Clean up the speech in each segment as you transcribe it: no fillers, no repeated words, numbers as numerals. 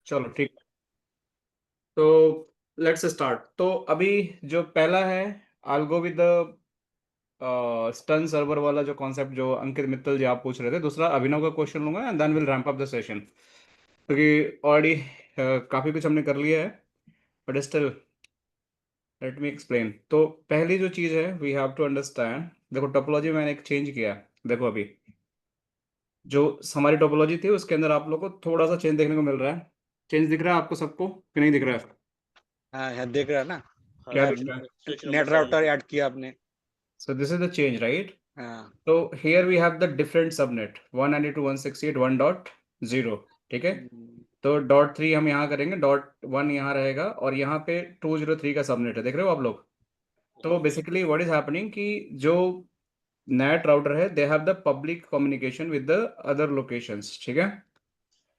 चलो ठीक। तो लेट्स स्टार्ट। तो अभी जो पहला है, I go with the STUN server वाला जो कॉन्सेप्ट जो अंकित मित्तल जी आप पूछ रहे थे। दूसरा अभिनव का क्वेश्चन लूंगा and then will ramp up the session, क्योंकि ऑलरेडी काफ़ी कुछ हमने कर लिया है। But still let me explain. तो पहली जो चीज़ है वी हैव टू अंडरस्टैंड। देखो टोपोलॉजी मैंने एक चेंज किया है। देखो अभी जो हमारी टोपोलॉजी थी उसके अंदर आप लोग को थोड़ा सा चेंज देखने को मिल रहा है। चेंज दिख रहा है आपको सबको कि नहीं दिख रहा है? हाँ, यहाँ देख रहा है ना। क्या दिख रहा है? नेट राउटर ऐड किया आपने। सो this is the change, right? हाँ। तो here we have the different subnet 192.168.1.0। ठीक है। हम्म, तो .3 हम यहाँ करेंगे, .1 यहाँ रहेगा और यहाँ पे 203 का सबनेट है, देख रहे हो आप लोग? तो बेसिकली व्हाट इज हैपनिंग कि जो नेट राउटर है they have the public communication with the other locations, ठीक है,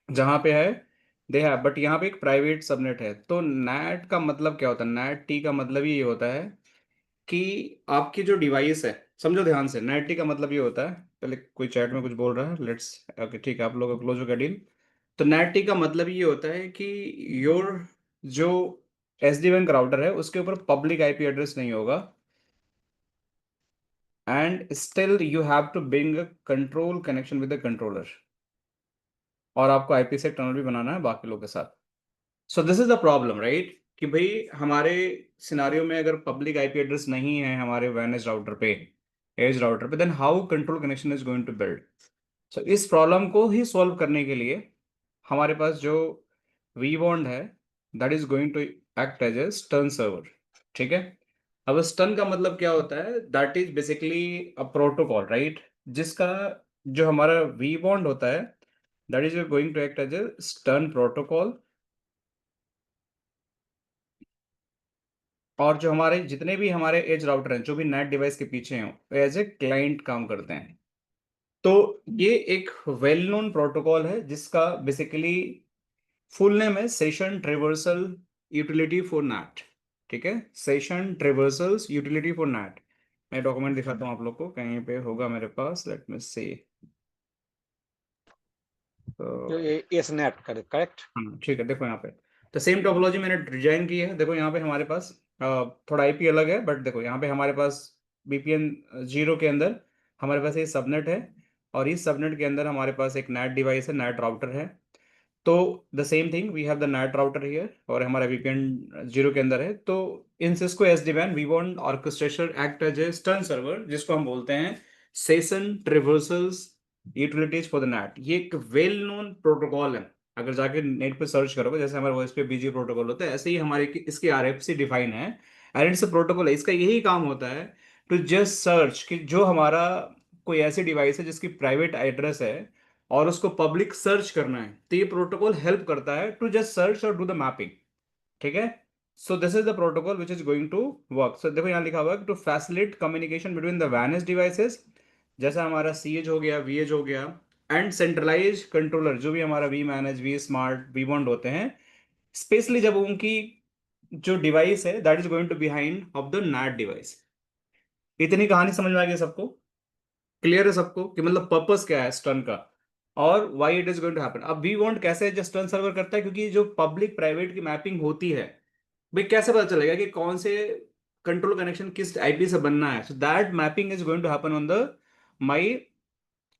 जहाँ पे है दे हैव, बट यहाँ पे एक प्राइवेट सबनेट है। तो नेट का मतलब क्या होता है? नेट टी का मतलब ही ये होता है कि आपकी जो डिवाइस है, समझो ध्यान से, नेट टी का मतलब ये होता है। पहले कोई चैट में कुछ बोल रहा है, लेट्स, ओके ठीक है, आप लोग क्लोज हो गया डील। तो नेट टी का मतलब ये होता है कि योर जो एस डी बैंक राउटर है उसके ऊपर पब्लिक आईपी एड्रेस नहीं होगा and still you have to bring control connection with the controller, और आपको आईपी से टनल भी बनाना है बाकी लोग के साथ। सो this is the problem, right? कि भाई हमारे सिनारियो में अगर पब्लिक आईपी एड्रेस नहीं है हमारे वैनेज राउटर पे, एज राउटर पे, then how control connection is going to build? So इस प्रॉब्लम को ही सॉल्व करने के लिए हमारे पास जो वी बॉन्ड है that is going to act as a STUN server, ठीक है। अब स्टर्न का मतलब क्या होता है? That is basically a protocol, right? जिसका जो हमारा वी बॉन्ड होता है that is going to act as a STUN protocol, और जो हमारे जितने भी हमारे एज राउटर हैं जो भी नेट डिवाइस के पीछे हैं एज ए क्लाइंट काम करते हैं। तो ये एक वेल नोन प्रोटोकॉल है जिसका बेसिकली फुल नेम है session traversal utility for net, ठीक है, session traversals utility for net. मैं डॉक्यूमेंट दिखाता हूँ आप लोग को, कहीं पे होगा मेरे पास, लेट मी सी। तो तो ये एस नेट करेक्ट। हाँ ठीक है, देखो यहाँ पे तो सेम टोपोलॉजी मैंने डिजाइन की है। देखो यहाँ पे हमारे पास थोड़ा आईपी अलग है, बट देखो यहाँ पे हमारे पास बीपीएन 0 के अंदर हमारे पास ये सबनेट है, और इस सबनेट के अंदर हमारे पास एक नेट डिवाइस है, नेट राउटर है। तो the same thing we have the NAT router here, और हमारा वीपीएन 0 के अंदर है। तो इन सिस्को एस डी वैन we want orchestration act as a STUN server, जिसको हम बोलते हैं session traversals utilities for the NAT. ये एक वेल नोन प्रोटोकॉल है। अगर जाके नेट पे सर्च करोगे, जैसे हमारे वॉइस पे बीजी प्रोटोकॉल होता है, ऐसे ही हमारे इसकी आरएफसी डिफाइन है एंड इट्स अ प्रोटोकॉल है। इसका यही काम होता है टू जस्ट सर्च कि जो हमारा कोई ऐसी डिवाइस है जिसकी प्राइवेट एड्रेस है और उसको पब्लिक सर्च करना है, तो ये प्रोटोकॉल हेल्प करता है टू जस्ट सर्च और डू द मैपिंग, ठीक है। So this is the protocol which is going to work. So देखो यहाँ लिखा हुआ है to facilitate communication between the वैनिस डिवाइसेस, जैसा हमारा सी एज हो गया, वी एज हो गया, एंड सेंट्रलाइज कंट्रोलर जो भी हमारा v manage, v smart, v bond होते हैं, स्पेशली जब उनकी जो डिवाइस है that is going to behind of the NAT device. इतनी कहानी समझ में आ गई सबको? क्लियर है सबको कि मतलब पर्पस क्या है स्टर्न का और why it is going to happen? अब वी वांट कैसे जो स्टर्न सर्वर करता है, क्योंकि जो पब्लिक प्राइवेट की मैपिंग होती है, भाई कैसे पता चलेगा कि कौन से कंट्रोल कनेक्शन किस आईपी से बनना है? So that mapping is going to happen on the my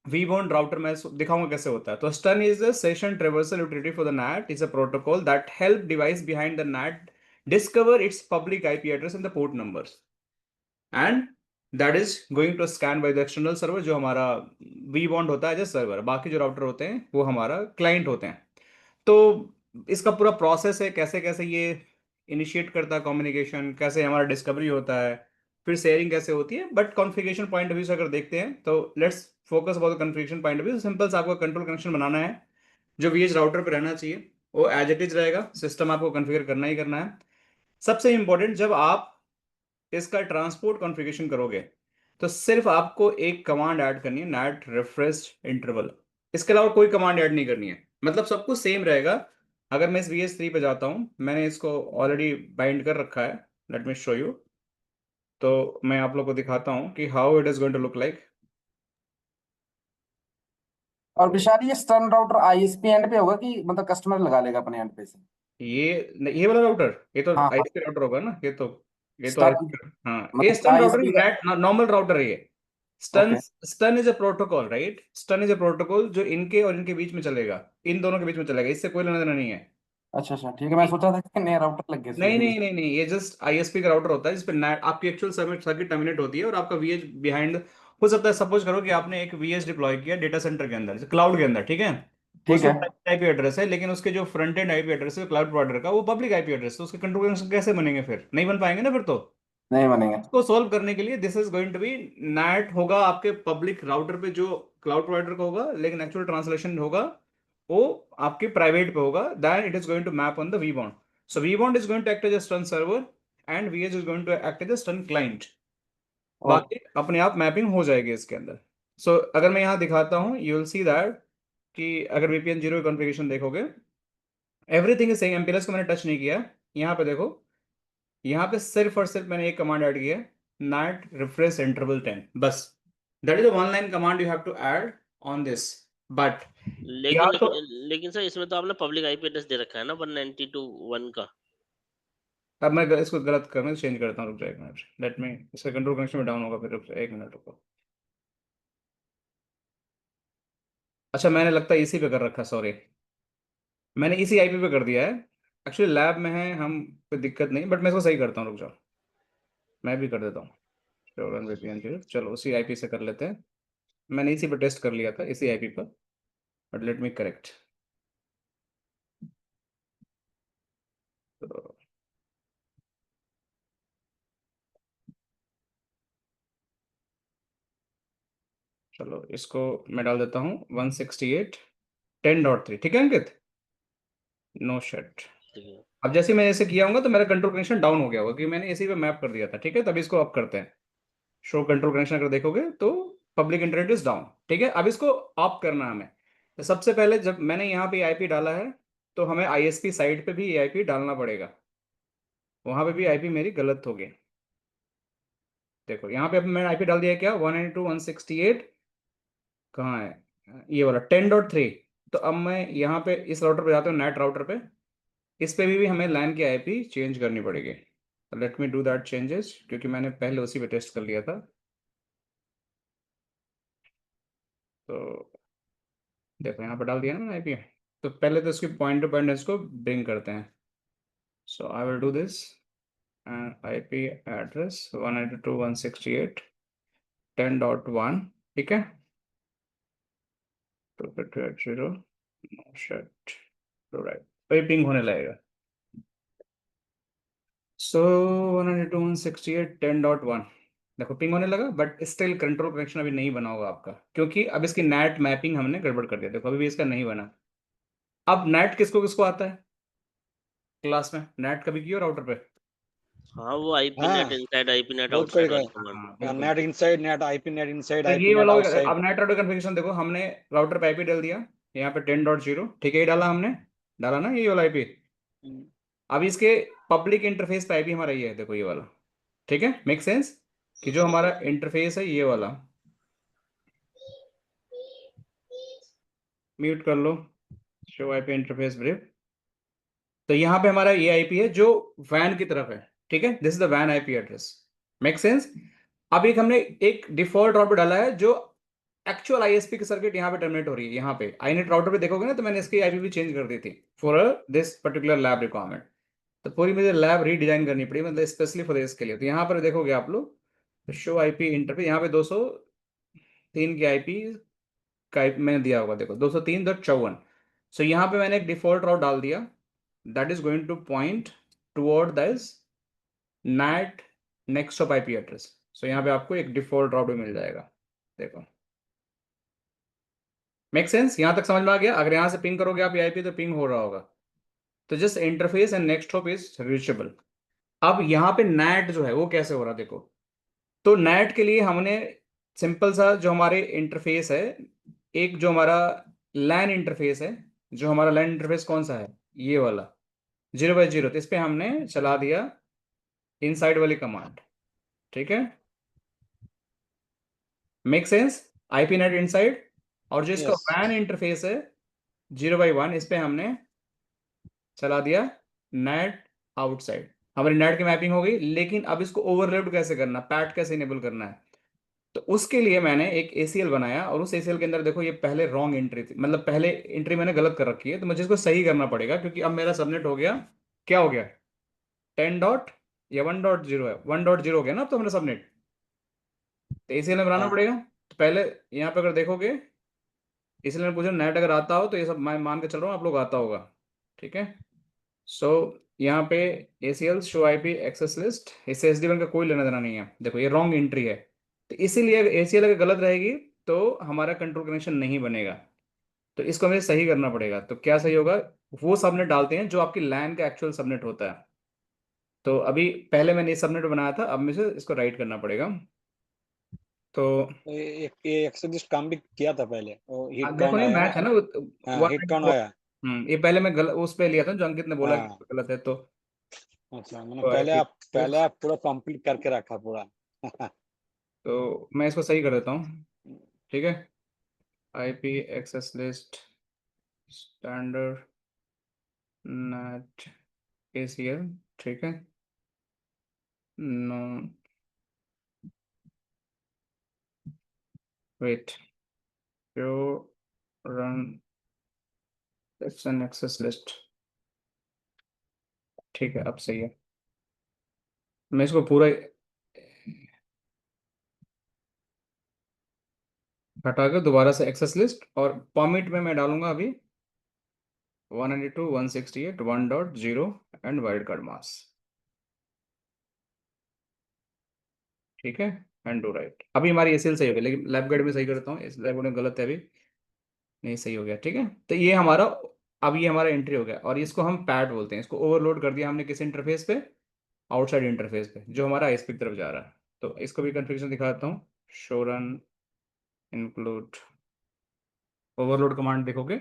we want router. मैं दिखाऊंगा कैसे होता है। तो STUN is the session traversal utility for the NAT, is a protocol that help device behind the NAT discover its public IP address and the port numbers, and that is going to scan by the external server जो हमारा v bond होता है as server. बाकी जो router होते हैं वो हमारा क्लाइंट होते हैं। तो इसका पूरा प्रोसेस है, कैसे कैसे ये इनिशिएट करता है कम्युनिकेशन, कैसे हमारा डिस्कवरी होता है, फिर शेयरिंग कैसे होती है। But configuration point of view से अगर देखते हैं तो let's focus about the configuration point of view. Simple सा आपको कंट्रोल कनेक्शन बनाना है, जो वीएच राउटर पे रहना चाहिए वो एज इट इज रहेगा, सिस्टम आपको कॉन्फ़िगर करना ही करना है। सबसे इंपॉर्टेंट, जब आप इसका ट्रांसपोर्ट कॉन्फ़िगरेशन करोगे तो सिर्फ आपको एक कमांड ऐड करनी है, नेट रिफ्रेश इंटरवल। इसके अलावा कोई कमांड ऐड नहीं करनी है, मतलब सब कुछ सेम रहेगा। अगर मैं इस वी एस थ्री पे जाता हूँ, मैंने इसको ऑलरेडी बाइंड कर रखा है, लेट मी शो यू। तो मैं आप लोग को दिखाता हूँ कि how it is going to look like. और विशाल ये स्टर्न राउटर आईएसपी एंड पे होगा कि मतलब कस्टमर लगा लेगा अपने एंड पे से? ये वाला राउटर, ये तो हाँ हाँ। आईएसपी राउटर होगा ना, ये तो स्टर्न आईएसपी, हाँ ये मतलब स्टन राउटर आईएसपी का। नेट नॉर्मल राउटर है ये। STUN okay. STUN is a protocol, right? STUN is a protocol जो इनके और इनके बीच में चलेगा, इन दोनों के बीच में चलेगा, इससे कोई लेना देना नहीं है। अच्छा अच्छा ठीक है, मैं सोचा था कि नया राउटर लग गया नहीं इसलिए। नहीं नहीं नहीं, ये जस्ट आईएसपी का राउटर होता है जिसपे नेट आपकी एक्चुअल सर्किट सर्किट टर्मिनेट होती है और आपका वीएच बिहाइंड। हो सकता है सपोज करो कि आपने एक वीएच डिप्लॉय किया डेटा सेंटर के अंदर, क्लाउड के अंदर, ठीक है? ठीक उसका है। आईपी एड्रेस है, लेकिन उसके जो फ्रंट एंड आईपी एड्रेस है क्लाउड प्रोवाइडर का, वो पब्लिक आईपी एड्रेस है, उसके कंट्रोल कैसे बनेंगे? फिर नहीं बन पाएंगे ना फिर तो। नहीं बनेंगे। इसको सॉल्व करने के लिए this is going to be NAT होगा आपके पब्लिक राउटर पे जो क्लाउड प्रोवाइडर का होगा, लेकिन एक्चुअल ट्रांसलेशन होगा वो आपके प्राइवेट पे होगा, then it is going to map on the vBond. So vBond is going to act as a stun server and VH is going to act as a stun client. Okay. बाकी अपने आप mapping हो जाएगी इसके अंदर। सो अगर मैं यहाँ दिखाता हूँ यू विल सी दैट कि अगर VPN 0 कॉन्फ़िगरेशन देखोगे, एवरीथिंग इज सेम। MPLS को मैंने टच नहीं किया। यहाँ पे देखो, यहाँ पे सिर्फ और सिर्फ मैंने एक कमांड ऐड किया है, nat refresh interval 10, बस। That is one line command you have to add on this. But या लेकिन तो लेकिन लेकिन सर इसमें तो आपने पब्लिक आईपी एड्रेस दे रखा है ना 192.1 का। अब मैं इसको गलत करना चेंज करता हूँ, रुक जाए एक मिनट, लेट मी, इसका कंट्रोल कनेक्शन में डाउन होगा, फिर रुक जाए एक मिनट रुको। अच्छा मैंने लगता है इसी पे कर रखा, सॉरी, मैंने इसी आईपी पे कर दिया है। एक्चुअली लैब में है हम, कोई दिक्कत नहीं, बट मैं इसको सही करता हूँ, रुक जाओ, मैं भी कर देता हूँ। चलो VPN के, चलो उसी आईपी से कर लेते हैं। मैंने इसी पे टेस्ट कर लिया था, इसी आईपी पर, बट लेट मी करेक्ट। तो चलो इसको मैं डाल देता हूँ 168.10.3, ठीक है अंकित? नो शेट। ठीक है। अब जैसे मैं ऐसे किया होगा तो मेरा कंट्रोल कनेक्शन डाउन हो गया होगा, क्योंकि मैंने इसी पे मैप कर दिया था, ठीक है? तभी इसको अप करते हैं। शो कंट्रोल कनेक्शन अगर देखोगे तो पब्लिक इंटरनेट इज डाउन, ठीक है? अब इसको अप करना है हमें। तो सबसे पहले जब मैंने यहाँ पे आईपी डाला है, तो हमें आईएसपी साइड पे भी आईपी डालना पड़ेगा। वहां पे भी आईपी मेरी गलत हो गई। देखो यहाँ पे अब मैंने आईपी डाल दिया क्या, 192.168, कहाँ है ये वाला 10.3। तो अब मैं यहाँ पे इस राउटर पे जाता हूँ, नेट राउटर पे, इस पे भी हमें लैन की आईपी चेंज करनी पड़ेगी। Let me do that changes, क्योंकि मैंने पहले उसी पे टेस्ट कर लिया था। तो देखो यहाँ पे डाल दिया ना मैंने आईपी। तो पहले तो इसकी पॉइंट टू पॉइंट इसको ब्रिंग करते हैं। So I will do this, and IP address 192.168.10.1, ठीक है? 252.80, शिट, राइट, तो ये पिंग होने लगेगा। सो 192.168.10.1, देखो पिंग होने लगा, बट स्टिल कंट्रोल कनेक्शन अभी नहीं बना होगा आपका, क्योंकि अब इसकी नेट मैपिंग हमने गड़बड़ कर दिया। देखो अभी भी इसका नहीं बना। अब नेट किसको किसको आता है क्लास में? नेट कभी किया राउटर पे? हाँ वो आईपी हाँ नेट इनसाइड आईपी नेट बहुत आउटसाइड करेगा। वाली कमांड। हाँ बिल्कुल। Net inside, net IP, net inside तो आईपी, ये नेट वाला हो गया। आउटसाइड। अब नेट राउटर कन्फिग्रेशन देखो, हमने राउटर पे आईपी डाल दिया, यहाँ पे 10.0, ठीक है? ये डाला हमने, डाला ना ये वाला आईपी। अब इसके पब्लिक इंटरफेस पे आईपी हमारा ये है, देखो ये वाला, ठीक है? मेक सेंस कि जो हमारा इंटरफेस है ये वाला, म्यूट कर लो, शो आईपी इंटरफेस ब्रीफ। तो यहाँ पे हमारा ये आईपी है जो वैन की तरफ है, ठीक है? दिस इज द वैन आईपी एड्रेस। Make sense? अब एक हमने एक डिफॉल्ट राउटर डाला है जो एक्चुअल आईएसपी की सर्किट यहाँ पे टर्मिनेट हो रही है। यहाँ पे आईनेट राउटर पे देखोगे ना, तो मैंने इसकी आईपी भी चेंज कर दी थी for this particular lab requirement. तो पूरी मुझे लैब रीडिजाइन करनी पड़ी, मतलब स्पेशली फॉर इसके लिए। तो यहाँ पर देखोगे आप लोग, तो शो आईपी इंटरफेस, यहाँ पे 203 की आईपी का मैंने दिया होगा, देखो 203.54। सो यहाँ पे मैंने एक डिफॉल्ट राउट डाल दिया, that is going to point toward this NAT next of IP address. So यहाँ पे आपको एक डिफॉल्ट राउट भी मिल जाएगा, देखो। Make sense? यहाँ तक समझ में आ गया? अगर यहाँ से पिंग करोगे आप आईपी तो पिंग हो रहा होगा। तो just interface and next hop is reachable. अब यहाँ पे नेट जो है वो कैसे हो रहा है, देखो। तो नेट के लिए हमने सिंपल सा जो हमारे इंटरफेस है, एक जो हमारा लैन इंटरफेस है, जो हमारा लैन इंटरफेस कौन सा है, ये वाला 0/0, तो इस पे हमने चला दिया इनसाइड वाली कमांड, ठीक है? Make sense? IP net inside, और जो इसका Yes. वैन इंटरफेस है 0/1, इस पे हमने चला दिया नेट आउटसाइड। हमारी नेट की मैपिंग हो गई, लेकिन अब इसको ओवरलोड कैसे करना, पैट कैसे इनेबल करना है, तो उसके लिए मैंने एक एसीएल बनाया। और उस एसीएल के अंदर देखो ये पहले रॉन्ग एंट्री थी, मतलब पहले एंट्री मैंने गलत कर रखी है, तो मुझे इसको सही करना पड़ेगा, क्योंकि अब मेरा सबनेट हो गया, क्या हो गया, 10 डॉट या 1.0 है, 1.0 हो गया ना अब तो मेरा सबनेट। तो एसीएल में बनाना हाँ पड़ेगा। तो पहले यहाँ पे अगर देखोगे, इसलिए मैं पूछा नेट अगर आता हो तो ये सब मैं मान के चल रहा हूँ आप लोग आता होगा, ठीक है। सो यहाँ पे ACL show IP access list, इससे SD1 का कोई लेना देना नहीं है। देखो ये रॉन्ग एंट्री है, तो इसीलिए अगर ACL अगर गलत रहेगी तो हमारा कंट्रोल कनेक्शन नहीं बनेगा। तो इसको हमें सही करना पड़ेगा। तो क्या सही होगा, वो सबनेट डालते हैं जो आपकी लैन का एक्चुअल सबनेट होता है। तो अभी पहले मैंने इस सबनेट बनाया था, अब मुझे इसको राइट करना पड़ेगा। तो तो ये एक्सोडिस्ट काम भी किया था पहले, वो हिट देखो काउंट नहीं आया मैच ना। है ना, हाँ हिट काउंट आया। ये पहले मैं गलत उस पे लिया था जो अंकित ने बोला हाँ कि गलत है, तो अच्छा, मैंने तो पहले आप पूरा कंप्लीट करके रखा पूरा। तो मैं इसको सही कर देता हूँ, ठीक है। IP access list standard NAT ACL, ठीक है। नो वेट, जो रन सेक्शन एक्सेस लिस्ट, ठीक है अब सही है। मैं इसको पूरा हटा कर दोबारा से एक्सेस लिस्ट, और पॉमिट में मैं डालूंगा अभी 192.168 1.0 एंड वाइल्ड कार्ड मास, ठीक है। And do right. अभी हमारी ACL सही हो गई, लेकिन लेफ्ट गाइड में सही करता हूँ, इस लेफ्ट गाइड में गलत है अभी, नहीं सही हो गया, ठीक है। तो ये हमारा, अब ये हमारा एंट्री हो गया, और इसको हम पैड बोलते हैं। इसको ओवरलोड कर दिया हमने किस इंटरफेस पे, आउटसाइड इंटरफेस पे, जो हमारा ISP की तरफ जा रहा है। तो इसको भी कन्फिग्रेशन दिखाता हूँ, show run include overload command देखोगे,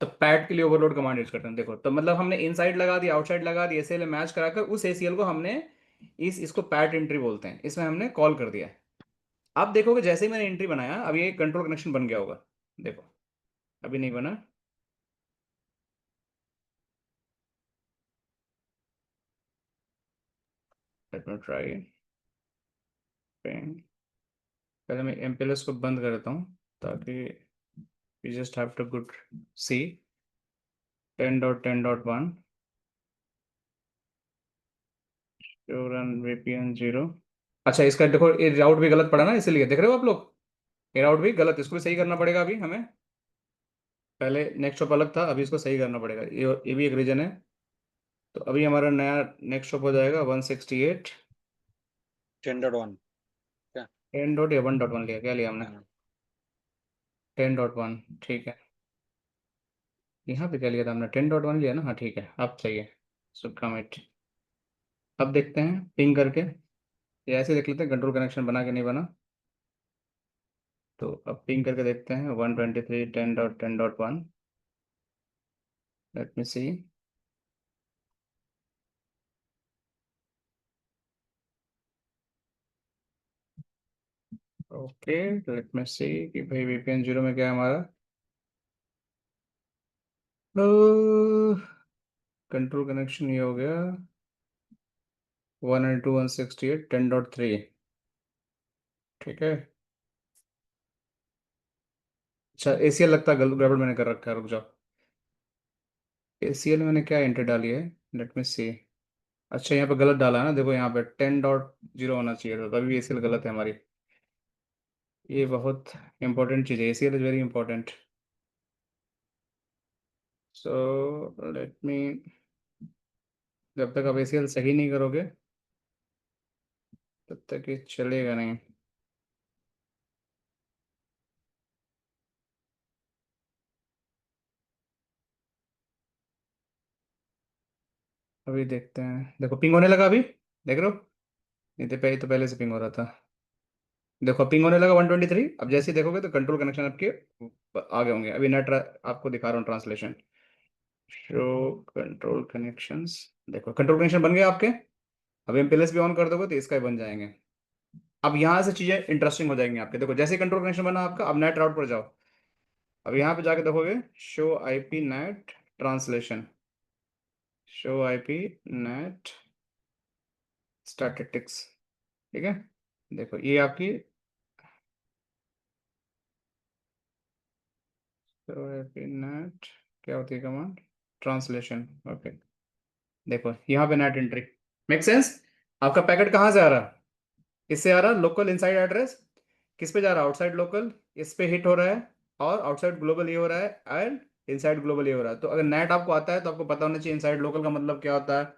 तो पैड के लिए ओवरलोड कमांड यूज करते हैं। देखो तो मतलब हमने इनसाइड लगा दिया, आउटसाइड लगा दिया, ACL मैच कराकर उस ACL को हमने इसको पैड एंट्री बोलते हैं, इसमें हमने कॉल कर दिया है। अब देखोगे जैसे ही मैंने एंट्री बनाया, अब ये कंट्रोल कनेक्शन बन गया होगा। देखो अभी नहीं बना, लेट मी ट्राई। पहले मैं MPLS को बंद कर देता हूँ, ताकि we just have to good see 10.10.1 run VPN 0। अच्छा इसका देखो ये राउट भी गलत पड़ा ना, इसीलिए देख रहे हो आप लोग, ये राउट भी गलत, इसको भी सही करना पड़ेगा अभी हमें। पहले नेक्स्ट शॉप अलग था, अभी इसको सही करना पड़ेगा, ये भी एक रीजन है। तो अभी हमारा नया नेक्स्ट शॉप हो जाएगा 168 10.1 क्या? 10 डॉट या 1.1 लिया, क्या लिया हमने, हाँ, 10.1, ठीक है। यहाँ पे क्या लिया था हमने, 10.1 लिया ना, हाँ ठीक है अब सही है। सो कमिट, अब देखते हैं पिंग करके, ये ऐसे देख लेते हैं कंट्रोल कनेक्शन बना के नहीं बना। तो अब पिंग करके देखते हैं 123 10.10.1, लेट मी सी। ओके लेट मी सी कि भाई VPN 0 में क्या है हमारा, कंट्रोल कनेक्शन ये हो गया 192.168 10.3, ठीक है। अच्छा ACL लगता है गड़बड़ मैंने कर रखा है, रुक जाओ। ACL में मैंने क्या एंट्री डाली है, लेट मी सी। अच्छा यहाँ पे गलत डाला है ना, देखो यहाँ पे 10.0 होना चाहिए था, तभी ACL गलत है हमारी। ये बहुत इंपॉर्टेंट चीज़ है, ACL is very important. So let me, जब तक आप ACL सही नहीं करोगे तब तक ये चलेगा नहीं। अभी देखते हैं, देखो पिंग होने लगा अभी, देख रहे हो, नहीं तो पहले से पिंग हो रहा था। देखो पिंग होने लगा 123, अब जैसे ही देखोगे तो कंट्रोल कनेक्शन आपके आगे होंगे। अभी नेट आपको दिखा रहा हूँ ट्रांसलेशन, शो कंट्रोल कनेक्शंस, देखो कंट्रोल कनेक्शन बन गए आपके। अब MPLS भी ऑन कर दोगे तो इसका ही बन जाएंगे। अब यहाँ से चीज़ें इंटरेस्टिंग हो जाएंगी आपके, देखो जैसे कंट्रोल कनेक्शन बना आपका, अब नेट राउट पर जाओ, अब यहाँ पे जाके देखोगे show IP net translation, show IP net statistics, ठीक है। देखो ये आपकी शो आईपी नेट क्या होती है कमांड, ट्रांसलेशन, ओके। देखो यहाँ पे नेट एंट्री, मेक सेंस। आपका पैकेट कहाँ से आ रहा है, किससे आ रहा है, लोकल इनसाइड एड्रेस, किस पे जा रहा है, आउटसाइड लोकल, इस पे हिट हो रहा है, और आउटसाइड ग्लोबल ये हो रहा है, एंड इनसाइड ग्लोबल ये हो रहा है। तो अगर नेट आपको आता है तो आपको पता होना चाहिए इनसाइड लोकल का मतलब क्या होता है,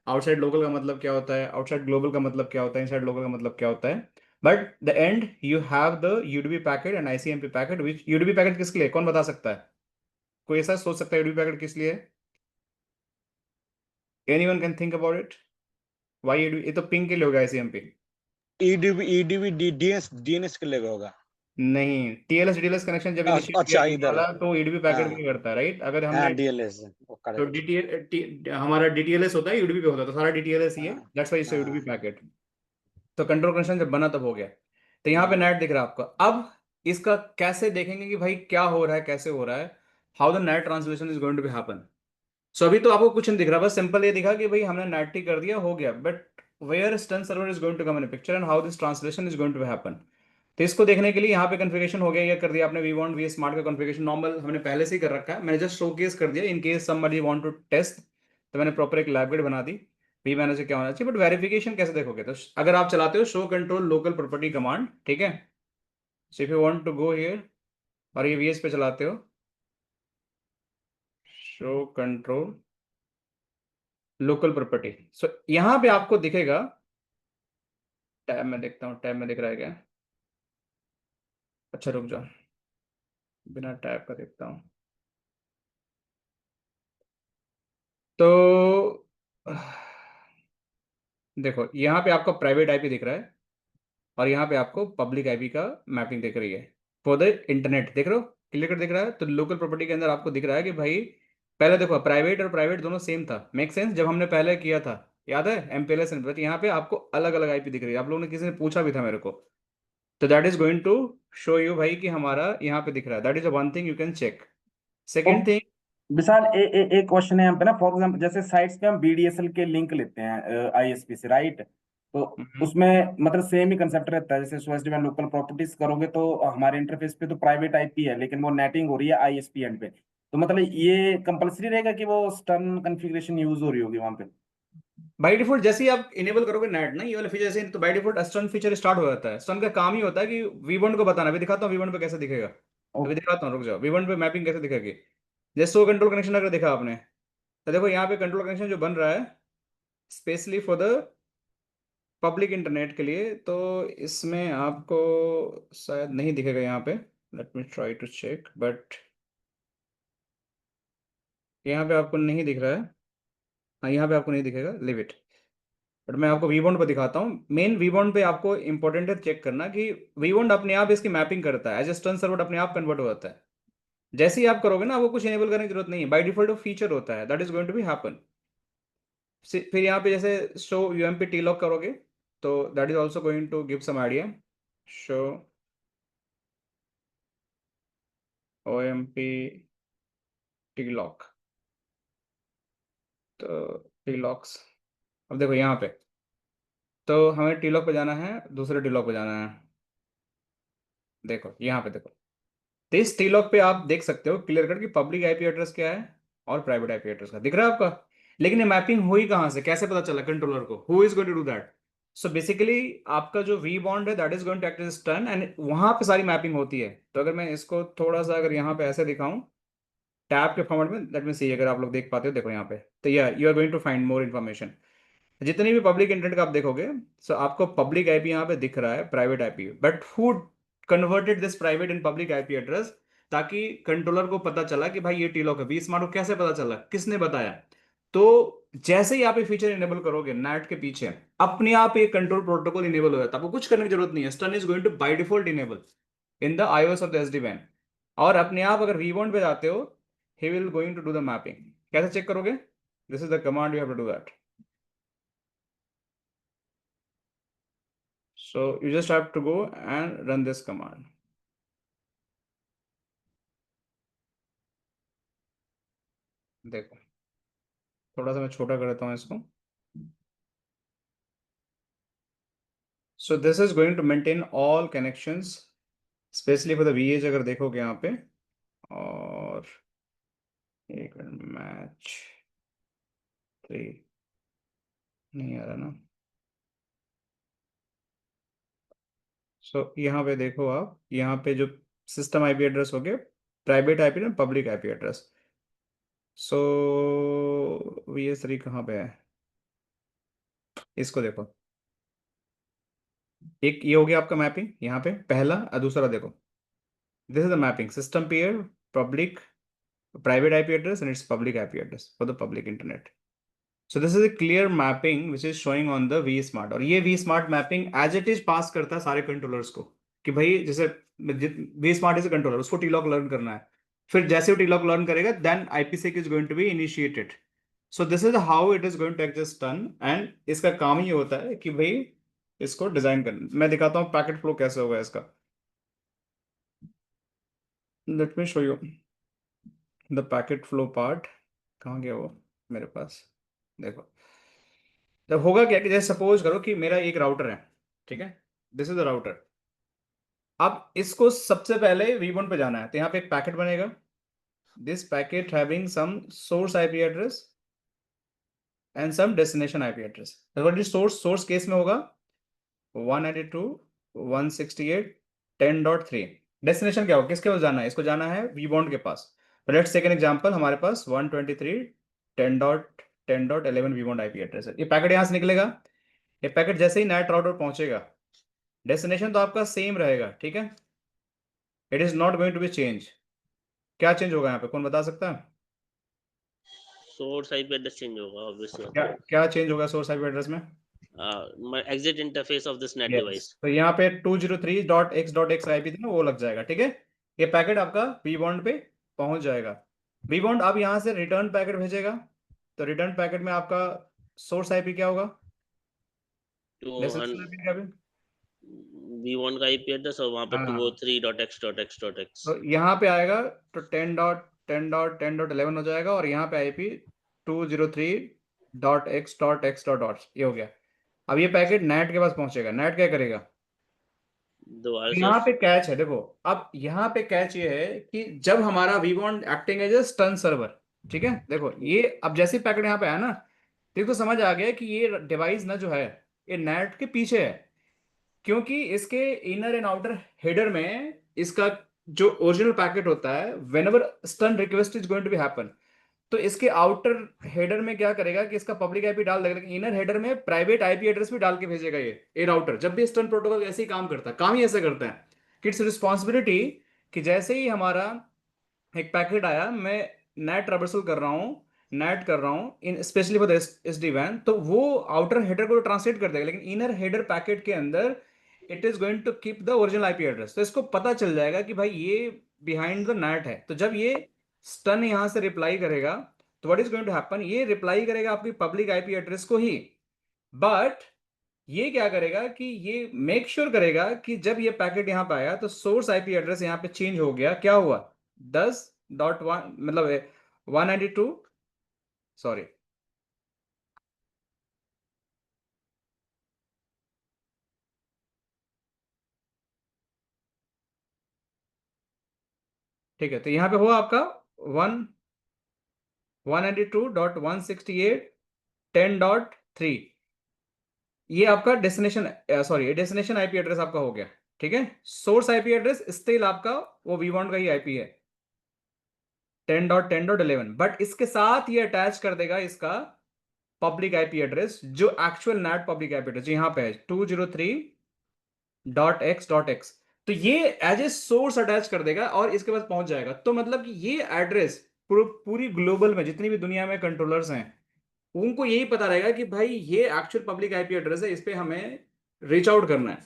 आउटसाइड लोकल का मतलब क्या होता है, आउटसाइड ग्लोबल का मतलब क्या होता है, इनसाइड लोकल का मतलब क्या होता है। But the end you have the UDP packet and ICMP packet, which UDP packet किसके लिए, कौन बता सकता है, कोई ऐसा सोच सकता है यूडीपी पैकेट किस लिए, anyone can think about it, why UDP, ये तो पिंग के लिए होगा आईसीएमपी। ईडीबी डीएनएस डीएनएस के लिए होगा। नहीं, टीएलएस डीएलएस कनेक्शन जब इनिशिएट किया अच्छा जाने इधर, वाला तो यूडीपी पैकेट हाँ भी करता है, राइट। अगर हाँ हमने डीएलएस, तो करेक्ट। हमारा डीटीएलएस होता है, यूडीपी पे होता है, तो सारा डीटीएलएस ही है, हाँ दैट्स व्हाई इट्स यूडीपी हाँ पैकेट। तो कंट्रोल कनेक्शन जब बना तब हो गया। तो यहाँ पे नेट दिख रहा है आपका। अब इसका कैसे देखेंगे कि भाई क्या हो रहा है, कैसे हो रहा है, how the NAT translation is going to be happen. So अभी तो आपको कुछ नहीं दिख रहा, बस सिंपल ये दिखा कि भाई हमने नेट ही कर दिया, हो गया। But where STUN server is going to come in picture and how this translation is going to happen. तो इसको देखने के लिए यहाँ पे कॉन्फ़िगरेशन हो गया, ये कर दिया आपने वी वांट वी स्मार्ट का कॉन्फ़िगरेशन नॉर्मल हमने पहले से ही कर रखा है, मैंने जस्ट शोकेस कर दिया in case somebody want to test. तो मैंने प्रॉपर एक लैब गेट बना दी, वी मैनेजर क्या होना चाहिए। बट वेरिफिकेशन कैसे देखोगे, तो अगर आप चलाते हो show control local property command, ठीक है। So if you want to go here और ये वीएस पे चलाते हो, show control local property, so यहाँ पे आपको दिखेगा, टैब में देखता हूँ, टैब में दिख रहा है क्या, अच्छा रुक जाओ, बिना टैब का देखता हूँ। तो देखो यहाँ पे आपका प्राइवेट आईपी दिख रहा है और यहाँ पे आपको पब्लिक आईपी का मैपिंग दिख रही है फॉर द इंटरनेट, देख रहे हो, क्लियर कट दिख रहा है। तो लोकल प्रॉपर्टी के अंदर आपको दिख रहा है कि भाई पहले देखो प्राइवेट और प्राइवेट दोनों सेम था, मेक सेंस, जब हमने पहले किया था, याद है एमपीएलएस। बट यहाँ पे आपको अलग अलग आईपी दिख रही है, आप लोगों ने किसी ने पूछा भी था मेरे को। तो that is going to show you भाई कि हमारा यहाँ पे दिख रहा है, that is one thing you can check. तो सेकेंड थिंग, विशाल एक क्वेश्चन है यहाँ पे ना, फॉर एग्जाम्पल जैसे साइट्स पे हम बीडीएसएल के लिंक लेते हैं आईएसपी से, राइट। तो उसमें मतलब सेम ही कंसेप्ट रहता है, जैसे सोएस डिवाइन लोकल प्रॉपर्टीज करोगे तो हमारे इंटरफेस पे तो प्राइवेट आईपी है, लेकिन वो नेटिंग हो रही है आईएसपी एंड पे। तो मतलब ये कंपलसरी रहेगा कि वो स्टर्न कॉन्फ़िगरेशन यूज हो रही होगी वहां पे। बाय डिफॉल्ट जैसे ही आप इनेबल करोगे नेट ना ये वाले फीचर से, तो by default STUN feature start हो जाता है। स्टन का काम ही होता है कि वी1 को बताना। अभी दिखाता हूँ वी1 पे कैसे दिखेगा, अभी ओके। दिखाता हूँ, रुक जाओ। वी1 पे मैपिंग कैसे दिखेगी, जैसे सो कंट्रोल कनेक्शन अगर देखा आपने, तो देखो यहाँ पे कंट्रोल कनेक्शन जो बन रहा है specially for the public internet के लिए, तो इसमें आपको शायद नहीं दिखेगा यहाँ पे, let me try to check, but यहाँ पे आपको नहीं दिख रहा है, हाँ यहाँ पे आपको नहीं दिखेगा, लिव इट। बट मैं आपको वीबॉन्ड पर दिखाता हूँ। मेन वीबॉन्ड पे आपको इंपॉर्टेंट है चेक करना कि वीबॉन्ड अपने आप इसकी मैपिंग करता है, एज ए स्टर्न सर्वर अपने आप कन्वर्ट हो जाता है। जैसे ही आप करोगे ना, आपको कुछ इनेबल करने की जरूरत नहीं है, बाय डिफॉल्ट फीचर होता है, that is going to be happen. फिर यहाँ पे जैसे शो यूएमपी टी लॉक करोगे तो that is also going to give some idea. Show OMP TLOC, तो टी लॉक्स, अब देखो यहाँ पे, तो हमें टी लॉक पे जाना है, दूसरे टी लॉक पे जाना है, देखो यहाँ पे देखो। तो इस टीलॉक पे आप देख सकते हो क्लियर कट कि पब्लिक आईपी एड्रेस क्या है और प्राइवेट आईपी एड्रेस का दिख रहा है आपका। लेकिन ये मैपिंग हुई कहाँ से, कैसे पता चला कंट्रोलर को, who is going to do that. So basically आपका जो वी बॉन्ड है that is going to act as TURN and वहां पे सारी मैपिंग होती है। तो अगर मैं इसको थोड़ा सा अगर यहाँ पे ऐसे दिखाऊं टैब के फॉर्मेट में, लेट मी सी, अगर आप लोग देख पाते हो देखो यहाँ पे, तो you are going to find more information. जितनी भी पब्लिक इंटरनेट का आप देखोगे, सो आपको पब्लिक आईपी यहाँ पे दिख रहा है, private IP, but who converted this private in public IP address, ताकि कंट्रोलर को पता चला कि भाई ये टीलॉक है। वी स्मार्ट को कैसे पता चला, किसने बताया। तो जैसे ही आप ये फीचर इनेबल करोगे नेट के पीछे, अपने आप ये कंट्रोल प्रोटोकॉल इनेबल हो जाता है, आपको कुछ करने की जरूरत नहीं है। STUN is going to by default enable in the iOS of the SD WAN। और अपने आप अगर वी पे जाते हो, he will going to do the mapping. कैसे चेक करोगे, this is the command you have to do that. So you just have to go and run this command. देखो थोड़ा सा मैं छोटा कर देता हूँ इसको। So this is going to maintain all connections specially for the vEdge अगर देखोगे यहाँ पे। और एक मैच 3 नहीं आ रहा ना। सो यहाँ पे देखो आप, यहाँ पे जो सिस्टम आईपी एड्रेस हो गया प्राइवेट आईपी ना पब्लिक आईपी एड्रेस। सो VS3 कहाँ पे है, इसको देखो। एक ये हो गया आपका मैपिंग यहाँ पे पहला, और दूसरा देखो this is the mapping system pair public private IP address and its public IP address for the public internet. So this is a clear mapping which is showing on the vSmart, और ये vSmart mapping as it is पास करता है सारे controllers को कि भाई जैसे vSmart is a controller, उसको टीलॉक लर्न करना है, फिर जैसे वो टीलॉक लर्न करेगा then IPsec is going to be initiated. So this is how it is going to exist done, and इसका काम ये होता है कि भाई इसको डिजाइन करना। मैं दिखाता हूँ पैकेट फ्लो कैसे होगा इसका। Let me show you the packet flow part. कहाँ गया वो मेरे पास, देखो जब होगा क्या कि जैसे सपोज करो कि मेरा एक राउटर है, ठीक है, दिस इज द राउटर। अब इसको सबसे पहले V1 पे जाना है, तो यहाँ पे एक पैकेट बनेगा, this packet having some source IP address and some destination IP address. Source case में होगा 192.168.10.3। डेस्टिनेशन क्या होगा, किसके पास जाना है, इसको जाना है V1 के पास। लेट्स टेक एन एग्जांपल, हमारे पास 123.10.10.11 V1 आईपी एड्रेस है। ये पैकेट यहाँ से निकलेगा, ये पैकेट जैसे ही नेट राउटर पहुंचेगा, डेस्टिनेशन तो आपका सेम रहेगा, ठीक है, it is not going to be change. क्या चेंज होगा यहाँ पे, कौन बता सकता है? सोर्स आईपी एड्रेस चेंज होगा ऑब्वियसली। क्या चेंज होगा सोर्स आईपी एड्रेस में? Exit interface of this NAT Yes. Device. तो यहाँ पे 203.x.x आईपी थी ना, वो लग जाएगा, ठीक है। ये पैकेट आपका V1 पे पहुंच जाएगा। V1 अब यहाँ से रिटर्न पैकेट भेजेगा, तो रिटर्न पैकेट में आपका सोर्स आईपी क्या होगा, डेस्टिनेशन आईपी क्या भी? V1 का आईपी एड्रेस और वहां पे हाँ 203.x.x.x। तो यहाँ पे आएगा तो 10.10.10.11 हो जाएगा, और यहाँ पे आईपी 203.x.x. ये हो गया। अब ये पैकेट नेट के पास पहुंचेगा, नेट क्या करेगा, दोबारा से यहाँ पे कैच है, देखो अब यहाँ पे कैच ये है कि जब हमारा V1 acting as a STUN server, ठीक है, देखो ये अब जैसे ही पैकेट यहाँ पे आया ना, देखो समझ आ गया कि ये डिवाइस ना जो है ये नेट के पीछे है, क्योंकि इसके इनर एंड आउटर हेडर में इसका जो ओरिजिनल पैकेट होता है whenever STUN request is going to be happen, तो इसके आउटर हेडर में क्या करेगा कि इसका पब्लिक आईपी डाल देगा, लेकिन इनर हेडर में प्राइवेट आईपी एड्रेस भी डाल के भेजेगा। ये राउटर जब भी स्टर्न प्रोटोकॉल ऐसे ही काम करता है, काम ही ऐसे करता है कि इट्स रिस्पॉन्सिबिलिटी कि जैसे ही हमारा एक पैकेट आया, मैं नेट ट्रैवर्सल कर रहा हूँ, नेट कर रहा हूँ इन स्पेशली फॉर SD WAN, तो वो आउटर हेडर को ट्रांसलेट कर देगा, लेकिन इनर हेडर पैकेट के अंदर it is going to keep the original IP address. तो इसको पता चल जाएगा कि भाई ये बिहाइंड द नेट है। तो जब ये स्टन यहां से रिप्लाई करेगा, तो what is going to happen, ये रिप्लाई करेगा आपकी पब्लिक आईपी एड्रेस को ही, बट ये क्या करेगा कि ये मेक श्योर करेगा कि जब ये पैकेट यहां पे आया तो सोर्स आईपी एड्रेस यहां पे चेंज हो गया। क्या हुआ, 10.1 मतलब 192, सॉरी ठीक है, तो यहाँ पे हुआ आपका 192.168.10.3, ये आपका destination, sorry destination IP address आपका हो गया, ठीक है। सोर्स आईपी एड्रेस स्टिल आपका वो V1 का ही आईपी है 10.10.11, बट इसके साथ ये अटैच कर देगा इसका पब्लिक आईपी एड्रेस जो actual net public IP address यहाँ पे है 203.x.x। तो ये एज ए सोर्स अटैच कर देगा और इसके पास पहुंच जाएगा। तो मतलब कि ये एड्रेस पूरी ग्लोबल में जितनी भी दुनिया में कंट्रोलर्स हैं उनको यही पता रहेगा कि भाई ये एक्चुअल पब्लिक आईपी एड्रेस है, इस पे हमें रीच आउट करना है।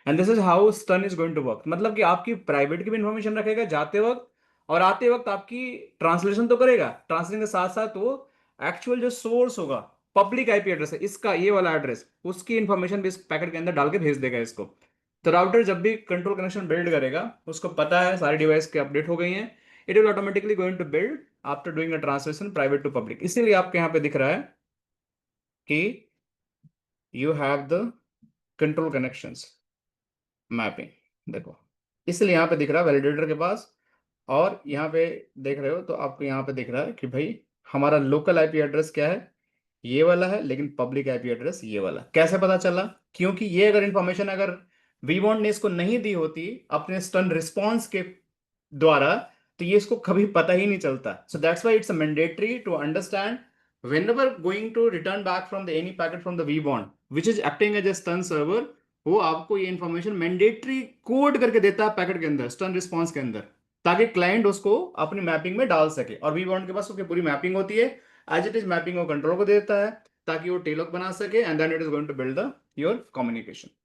And this is how STUN is going to work, मतलब कि आपकी प्राइवेट की भी इंफॉर्मेशन रखेगा जाते वक्त, और आते वक्त आपकी ट्रांसलेशन तो करेगा, ट्रांसलेशन के साथ साथ वो एक्चुअल जो सोर्स होगा पब्लिक आईपी एड्रेस है इसका, ये वाला एड्रेस, उसकी इंफॉर्मेशन भी इस पैकेट के अंदर डाल के भेज देगा इसको। तो राउटर जब भी कंट्रोल कनेक्शन बिल्ड करेगा, उसको पता है सारी डिवाइस के अपडेट हो गई हैं, it will automatically going to build after doing a translation private to public. इसीलिए आपके यहाँ पे दिख रहा है कि you have the control connections mapping, देखो इसलिए यहाँ पे दिख रहा है वैलिडेटर के पास, और यहाँ पे देख रहे हो तो आपको यहाँ पे दिख रहा है कि भाई हमारा लोकल आईपी एड्रेस क्या है, ये वाला है, लेकिन पब्लिक आईपी एड्रेस ये वाला। कैसे पता चला? क्योंकि ये अगर इंफॉर्मेशन अगर वीवॉन्ट ने इसको नहीं दी होती अपने स्टन रिस्पॉन्स के द्वारा, तो ये इसको कभी पता ही नहीं चलता। So that's why it's mandatory to understand whenever going to return back from the any packet from the vbond which is acting as a stun server, वो आपको ये इंफॉर्मेशन मैंडेटरी कोड करके देता है पैकेट के अंदर, स्टन रिस्पॉन्स के अंदर, ताकि क्लाइंट उसको अपनी मैपिंग में डाल सके। और वीबॉन्ड के पास उसकी पूरी मैपिंग होती है, एज इट इज मैपिंग वो कंट्रोल को देता है ताकि वो टेलॉक बना सके, and then it is going to build the your communication.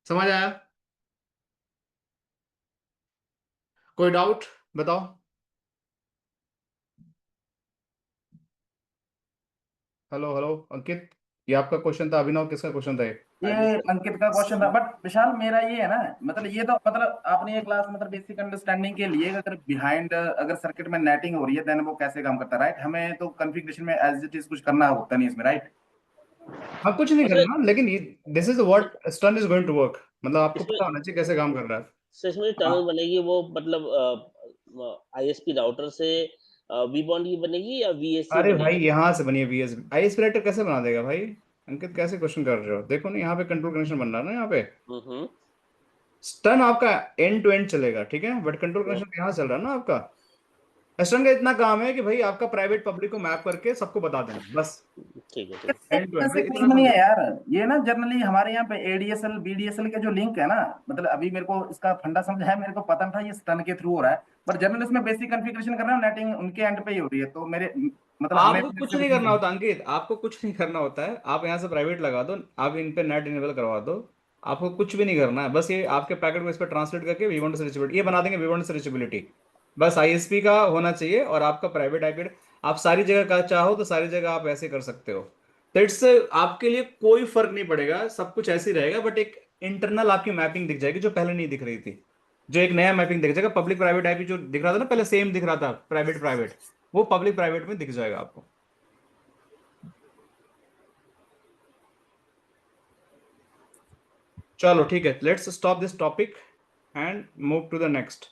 समझ आया? कोई डाउट बताओ। हेलो हेलो अंकित, ये आपका क्वेश्चन था। अभिनव किसका क्वेश्चन था ये? ये अंकित का क्वेश्चन था, बट विशाल मेरा ये है ना, मतलब ये तो मतलब आपने ये क्लास मतलब बेसिक अंडरस्टैंडिंग के लिए, अगर बिहाइंड अगर सर्किट में नेटिंग हो रही है देन वो कैसे काम करता है, राइट? हमें तो कॉन्फ़िगरेशन में एज इट इज कुछ करना होता नहीं इसमें, राइट? हाँ कुछ नहीं अच्छा, करना, लेकिन this is what STUN is going to work, मतलब आपको इसमें पता होना चाहिए कैसे काम कर रहा है। सर इसमें टनल बनेगी वो मतलब आईएसपी राउटर से वीबॉन्ड की बनेगी या वीएससी अरे भाई बनेगी? यहाँ से बनिए वीएस आईएसपी कैसे बना देगा भाई? अंकित कैसे क्वेश्चन कर रहे हो? देखो ना यहाँ पे कंट्रोल कनेक्शन बन रहा है ना, यहाँ पे हम्म। स्टन आपका एंड टू एंड चलेगा, ठीक है, बट कंट्रोल कनेक्शन यहाँ चल रहा है ना आपका। स्टन का इतना काम है कि भाई आपका प्राइवेट पब्लिक को मैप करके सबको बता देना, बस ठीक है, ठीक है। एंड टू एंड, ऐसे कुछ इतना नहीं समझे। है यार, ये ना जनरली हमारे यहाँ पे एडीएसएल बीडीएसएल के जो लिंक है ना, मतलब अभी मेरे को इसका फंडा समझा है, मेरे को पता था ये स्टन के थ्रू हो रहा है, बट जनरली इसमें बेसिक कॉन्फ़िगरेशन कर रहे हो, नेटिंग उनके एंड पे ही हो रही है, तो मेरे मतलब हमें आपको कुछ से नहीं कुछ नहीं करना करना। होता अंकित, आपको कुछ नहीं करना होता है। आप यहाँ से प्राइवेट लगा दो, आप इन पे नेट इनेबल करवा दो, आपको कुछ भी नहीं करना है। बस ये आपके पैकेट को इस पर ट्रांसलेट करके वी वांट से रिचेबिलिटी ये बना देंगे, वी वांट से रिचेबिलिटी बस आईएसपी का होना चाहिए, और आपका प्राइवेट आईपी आप सारी जगह का चाहो तो सारी जगह आप ऐसे कर सकते हो। तो इट्स आपके लिए कोई फर्क नहीं पड़ेगा, सब कुछ ऐसे ही रहेगा, बट एक इंटरनल आपकी मैपिंग दिख जाएगी जो पहले नहीं दिख रही थी। जो एक नया मैपिंग दिख जाएगा, पब्लिक प्राइवेट आईपी जो दिख रहा था ना पहले सेम दिख रहा था प्राइवेट प्राइवेट, वो पब्लिक प्राइवेट में दिख जाएगा आपको। चलो ठीक है, let's stop this topic and move to the next.